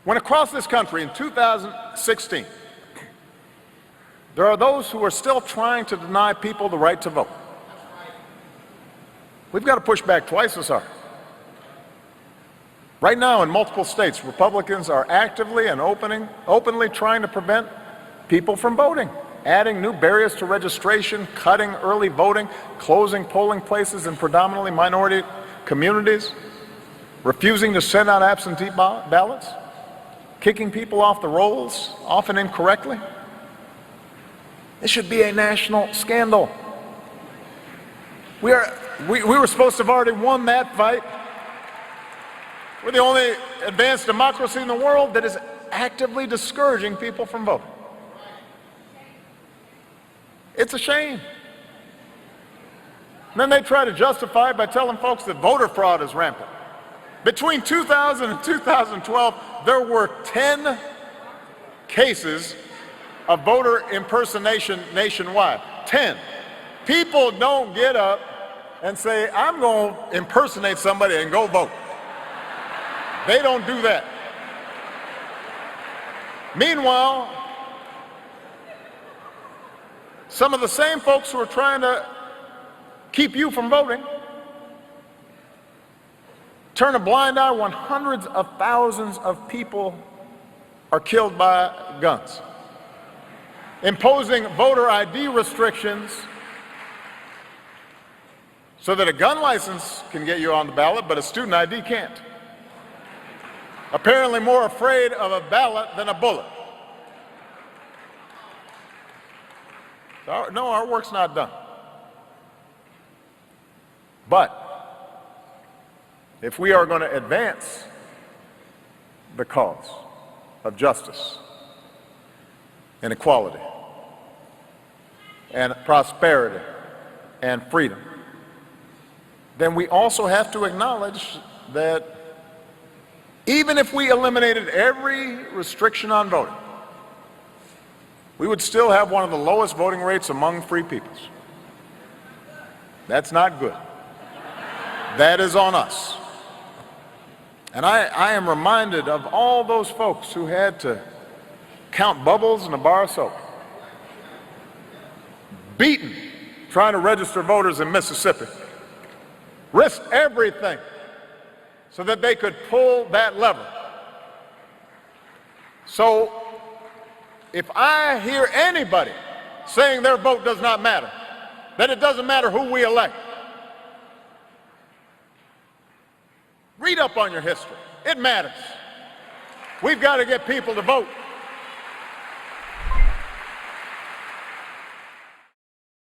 When across this country in 2016, there are those who are still trying to deny people the right to vote, we've got to push back twice as hard. Right now, in multiple states, Republicans are actively and openly trying to prevent people from voting, adding new barriers to registration, cutting early voting, closing polling places in predominantly minority communities, refusing to send out absentee ballots, kicking people off the rolls, often incorrectly. This should be a national scandal. We were supposed to have already won that fight. We're the only advanced democracy in the world that is actively discouraging people from voting. It's a shame. And then they try to justify it by telling folks that voter fraud is rampant. Between 2000 and 2012, there were 10 cases of voter impersonation nationwide. 10. People don't get up and say, I'm going to impersonate somebody and go vote. They don't do that. Meanwhile, some of the same folks who are trying to keep you from voting turn a blind eye when hundreds of thousands of people are killed by guns, imposing voter ID restrictions so that a gun license can get you on the ballot, but a student ID can't. Apparently more afraid of a ballot than a bullet. No, our work's not done. But if we are going to advance the cause of justice and equality and prosperity and freedom, then we also have to acknowledge that even if we eliminated every restriction on voting, we would still have one of the lowest voting rates among free peoples. That's not good. That is on us. And I am reminded of all those folks who had to count bubbles in a bar of soap, beaten trying to register voters in Mississippi, risked everything so that they could pull that lever. So if I hear anybody saying their vote does not matter, that it doesn't matter who we elect, read up on your history. It matters. We've got to get people to vote.